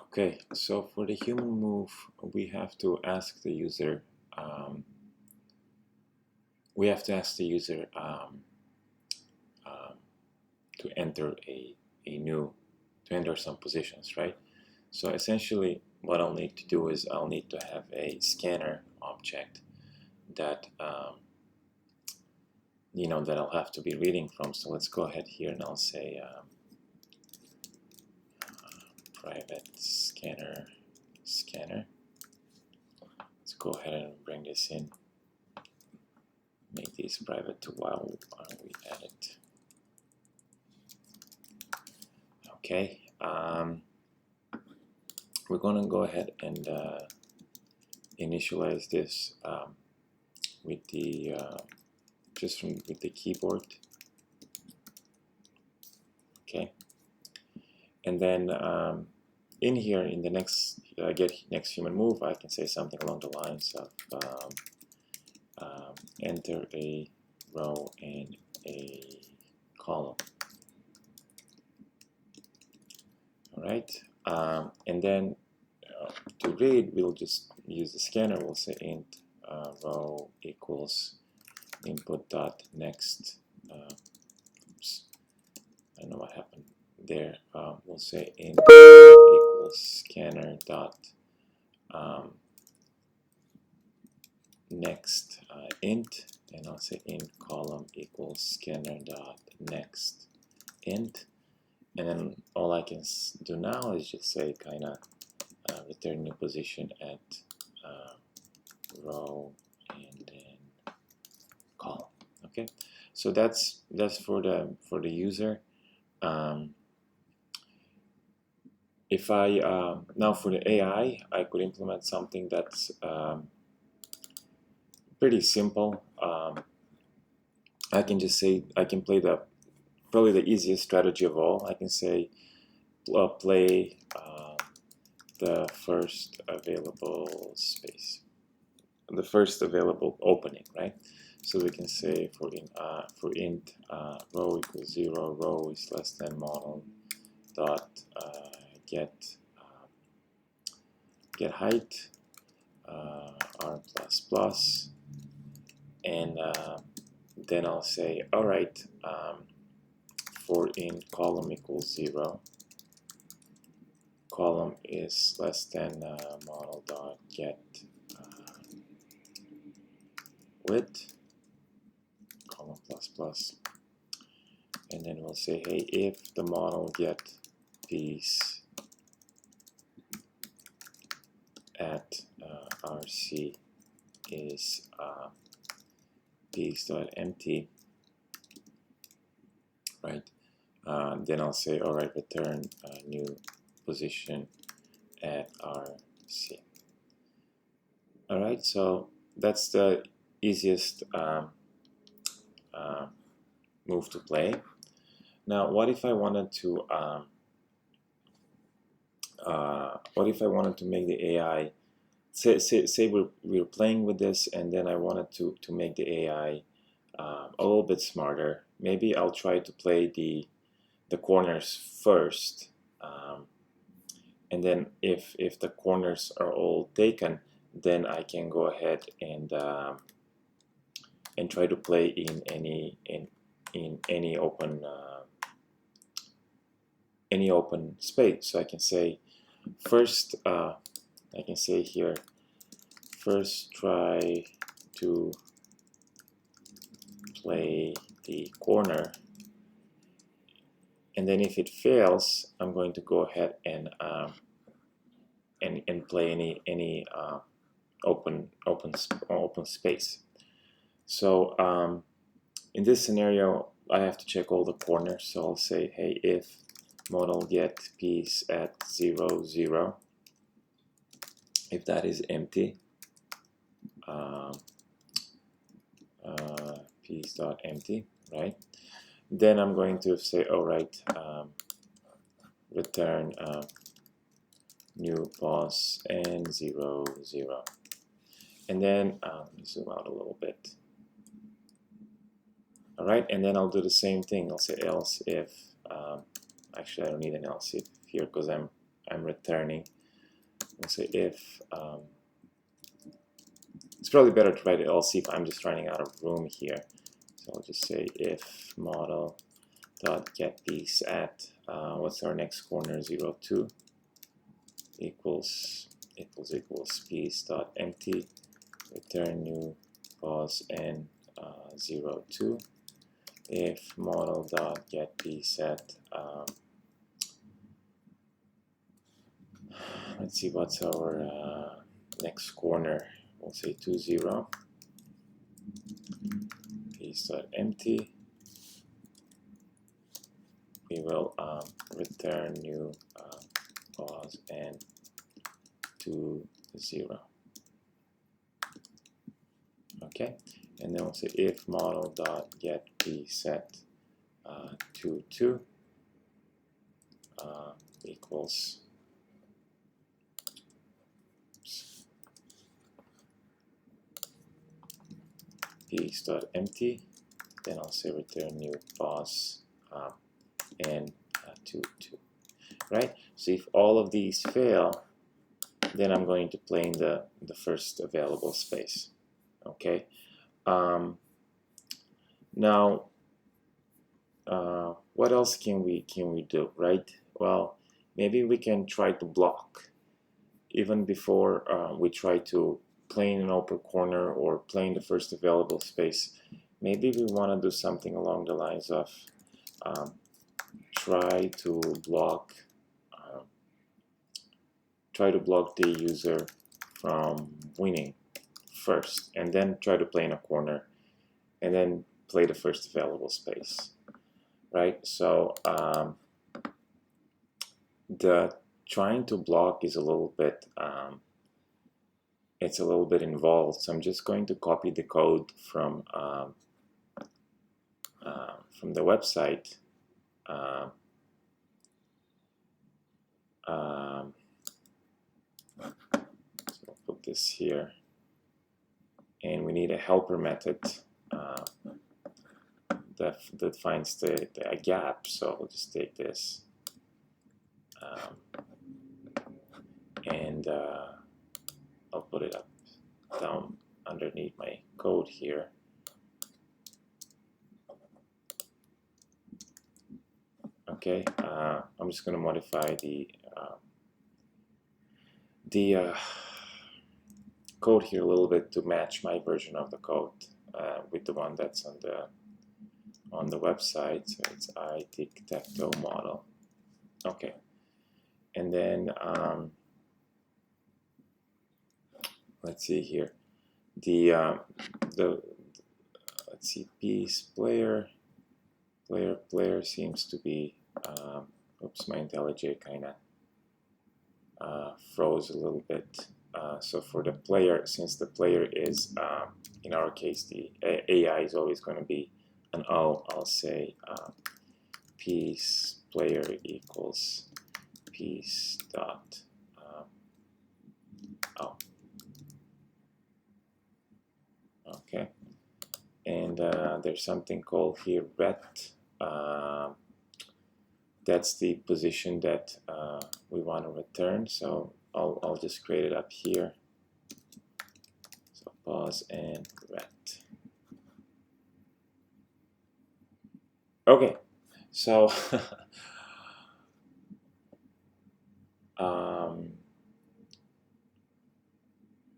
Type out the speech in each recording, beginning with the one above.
Okay, so for the human move, we have to ask the user. We have to ask the user um, to enter to enter some positions, right? So essentially, what I'll need to do is I'll need to have a scanner object that that I'll have to be reading from. So let's go ahead here and I'll say private scanner. Let's go ahead and bring this in. Make these private to while we edit. Okay, we're gonna go ahead and initialize this with the with the keyboard. Okay, and then in here in the next get next human move, I can say something along the lines of enter a row and a column. All right, and then to read, we'll just use the scanner. We'll say int row equals input dot next. Oops, I don't know what happened there. We'll say int equals scanner dot next int, and I'll say int column equals scanner dot next int, and then all I can do now is just say kind of return new position at row and then column. Okay, so that's for the user. If I now for the AI, I could implement something that's pretty simple. I can just say I can play probably the easiest strategy of all. I can say play the first available space, the first available opening, right? So we can say for int row equals 0, row is less than model dot get height r plus plus, and then I'll say all right, for int column equals 0, column is less than model dot get width column plus plus, and then we'll say, hey, if the model get piece at RC is piece.empty, right? Then I'll say, all right, return a new position at RC. All right, so that's the easiest move to play. Now, what if I wanted to make the AI, say we're playing with this, and then I wanted to make the AI a little bit smarter. Maybe I'll try to play the corners first, and then if the corners are all taken, then I can go ahead and try to play in any open space. So I can say first, I can say here, first try to play the corner, and then if it fails, I'm going to go ahead and play any open space. So in this scenario, I have to check all the corners. So I'll say, hey, if model get piece at 0, 0, if that is empty, piece.empty, right? Then I'm going to say, all right, return new pos and 0, 0. And then let me zoom out a little bit. All right, and then I'll do the same thing. I'll say else if, actually I don't need an else if here because I'm I'm returning. We'll say if, it's probably better to write it else if I'm just running out of room here. So I'll just say if model dot get piece at what's our next corner, 0, 2 equals piece dot empty, return new pause and 0, 2. If model dot get piece at let's see what's our next corner. We'll say 2, 0 piece dot empty. We will return new pause and 2, 0. Okay, and then we'll say if model dot get piece at 2, 2 equals piece dot empty. Then I'll say return new pause and 2, 2. Right? So if all of these fail, then I'm going to play in the first available space. Okay. Now, what else can we do, right? Well, maybe we can try to block even before we try to play in an open corner or play in the first available space. Maybe we want to do something along the lines of try to block the user from winning first, and then try to play in a corner, and then play the first available space, right? So the trying to block is a little bit it's a little bit involved. So I'm just going to copy the code from the website. So I'll put this here, and we need a helper method that finds the gap. So we'll just take this and I'll put it down underneath my code here. Okay, I'm just going to modify the code here a little bit to match my version of the code with the one that's on the website. So it's tic-tac-toe model. Okay, and then let's see here. Let's see, piece player seems to be oops, my IntelliJ kind of froze a little bit. So for the player, since the player is in our case the AI is always going to be an O, I'll say piece player equals piece dot O. Okay, and there's something called here ret. That's the position that we want to return. So I'll just create it up here. So pause and ret. Okay, so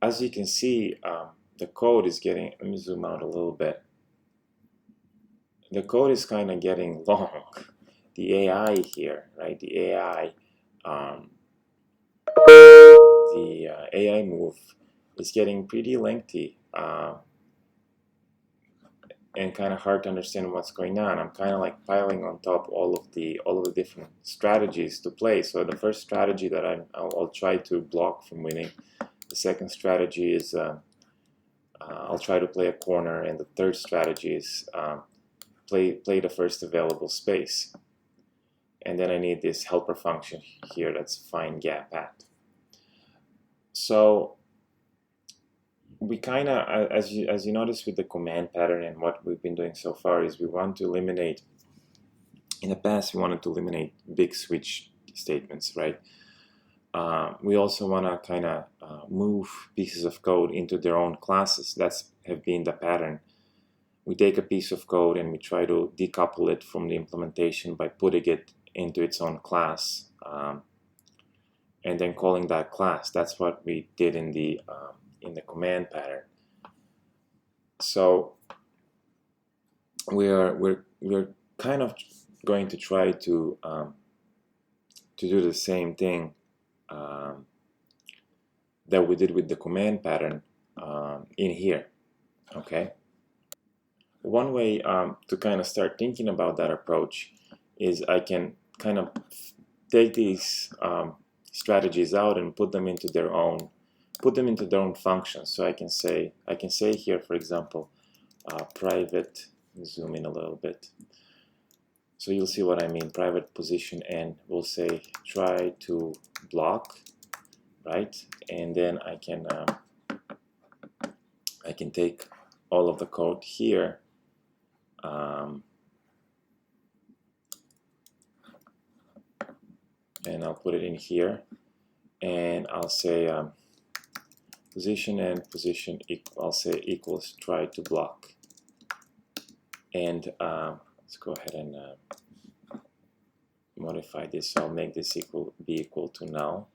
as you can see, the code is getting, let me zoom out a little bit. The code is kind of getting long. The AI here, right? The AI, AI move is getting pretty lengthy and kind of hard to understand what's going on. I'm kind of like piling on top all of the different strategies to play. So the first strategy that I'll try to block from winning. The second strategy is I'll try to play a corner, and the third strategy is play the first available space. And then I need this helper function here that's find gap at. So we kind of, as you notice with the command pattern and what we've been doing so far, is we want to eliminate, in the past we wanted to eliminate big switch statements, right? we also want to kind of move pieces of code into their own classes. That's have been the pattern. We take a piece of code and we try to decouple it from the implementation by putting it into its own class, and then calling that class. That's what we did in the command pattern. So we're kind of going to try to do the same thing that we did with the command pattern in here. Okay. One way to kind of start thinking about that approach is I can kind of take these strategies out and put them into their own functions. So I can say here, for example, private, zoom in a little bit, so you'll see what I mean. Private position n, we'll say try to block, right? And then I can take all of the code here, and I'll put it in here, and I'll say position and position I'll say equals try to block, and let's go ahead and modify this. So I'll make this be equal to null,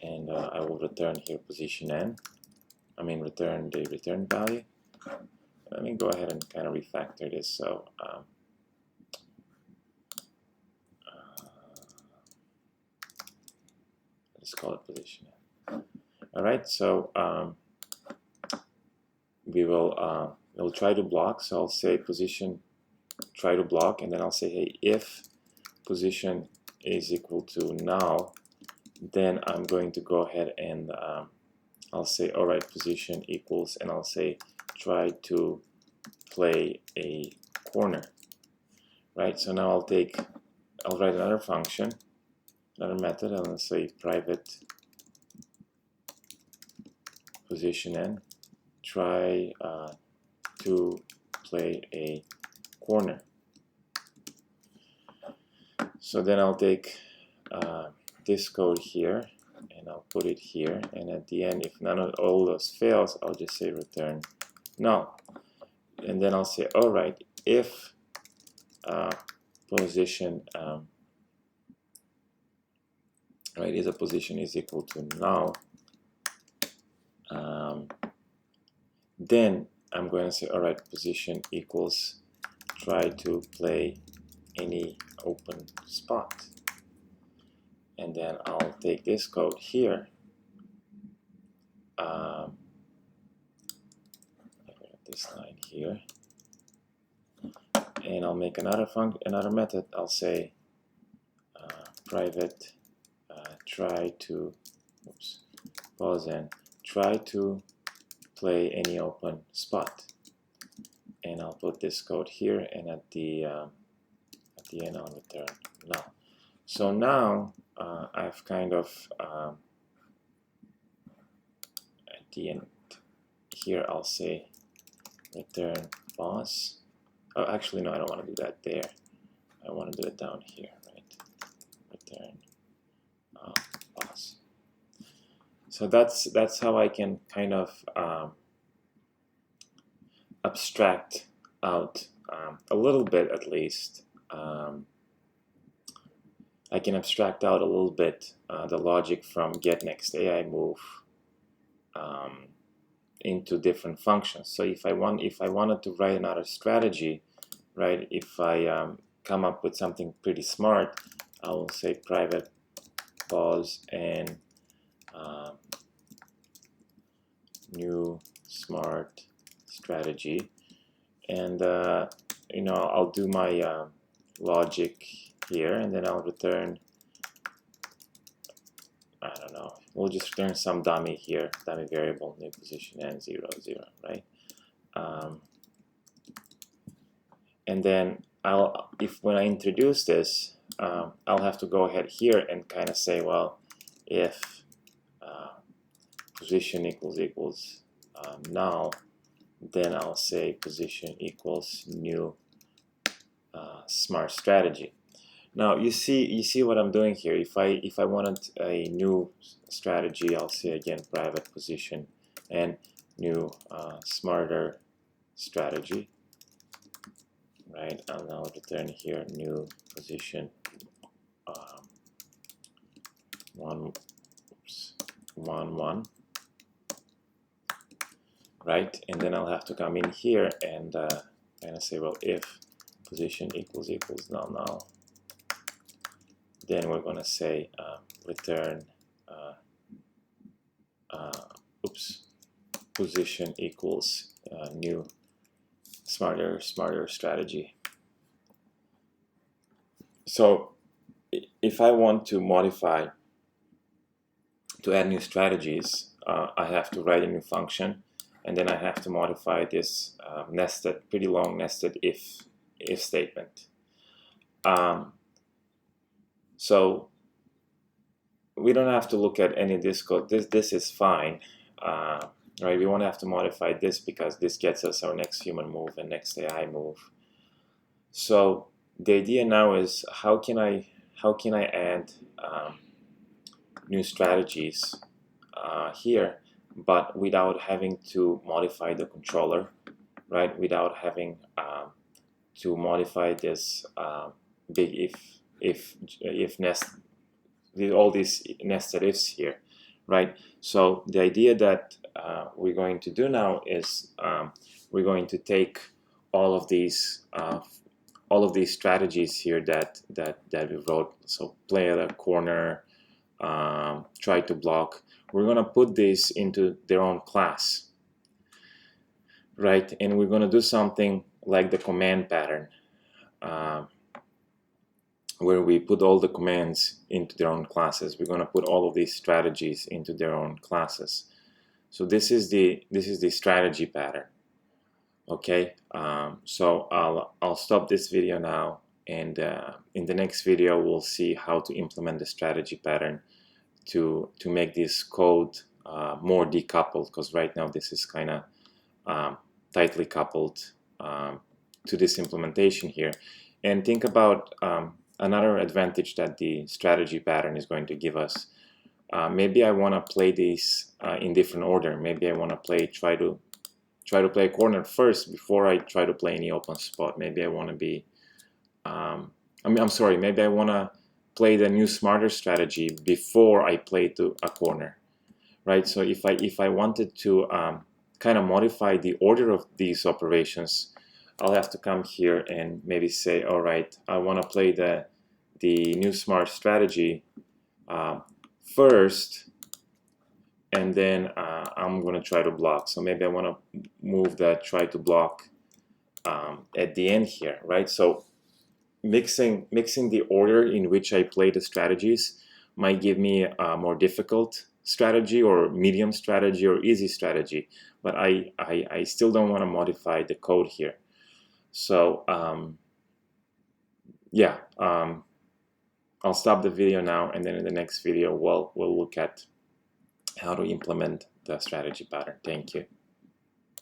and I will return here position n. Return the return value. Let me go ahead and kind of refactor this. So let's call it position n. All right. So we'll try to block. So I'll say position try to block, and then I'll say, hey, if position is equal to null, then I'm going to go ahead and I'll say, all right, position equals, and I'll say try to play a corner, right? So now I'll write another function, another method, and I'll say private position n, try to play a corner. So then I'll take this code here, and I'll put it here, and at the end, if none of all those fails, I'll just say return null. And then I'll say, all right, if position is a position is equal to null, then I'm going to say, all right, position equals try to play any open spot. And then I'll take this code here, this line here, and I'll make another method. I'll say private try to pause and try to play any open spot, and I'll put this code here, and at the end I'll return null. So now I've kind of at the end here I'll say return pause. Oh, actually no, I don't want to do that there. I want to do it down here, right? Return pause. So that's how I can kind of abstract out a little bit, at least. I can abstract out a little bit the logic from get next AI move into different functions. So if I wanted to write another strategy, right? If I come up with something pretty smart, I will say private pause and new smart strategy, and I'll do my logic here, and then I'll return, I don't know, we'll just return some dummy here, dummy variable, new position n 0 0, right? And then when I introduce this, I'll have to go ahead here and kind of say, well, if position equals null, then I'll say position equals new smart strategy. Now you see what I'm doing here. If I wanted a new strategy, I'll say again private position and new smarter strategy, right? And I'll return here new position 1 1 right? And then I'll have to come in here and say, well, if position equals null, then we're gonna say return position equals new smarter strategy. So if I want to modify, to add new strategies, I have to write a new function, and then I have to modify this pretty long nested if statement. So we don't have to look at any of this code. This is fine, right? We won't have to modify this because this gets us our next human move and next AI move. So the idea now is how can I add new strategies here, but without having to modify the controller, right? Without having to modify this big if nest, all these nested ifs here, right? So the idea that we're going to do now is we're going to take all of these strategies here that we wrote. So play at a corner, try to block. We're going to put these into their own class, right? And we're going to do something like the command pattern, where we put all the commands into their own classes. We're going to put all of these strategies into their own classes. So this is the strategy pattern. Okay, so I'll stop this video now, and in the next video we'll see how to implement the strategy pattern to make this code more decoupled, because right now this is kind of tightly coupled to this implementation here. And think about another advantage that the strategy pattern is going to give us. Maybe I want to play these in different order. Maybe I want to try to play a corner first before I try to play any open spot. Maybe I want to be maybe I want to play the new smarter strategy before I play to a corner, right? So if I wanted to kind of modify the order of these operations, I'll have to come here and maybe say, all right, I want to play the new smart strategy first, and then I'm going to try to block. So maybe I want to move that try to block at the end here, right? So mixing the order in which I play the strategies might give me a more difficult strategy or medium strategy or easy strategy, but I still don't want to modify the code here. So yeah, I'll stop the video now, and then in the next video we'll look at how to implement the strategy pattern. Thank you.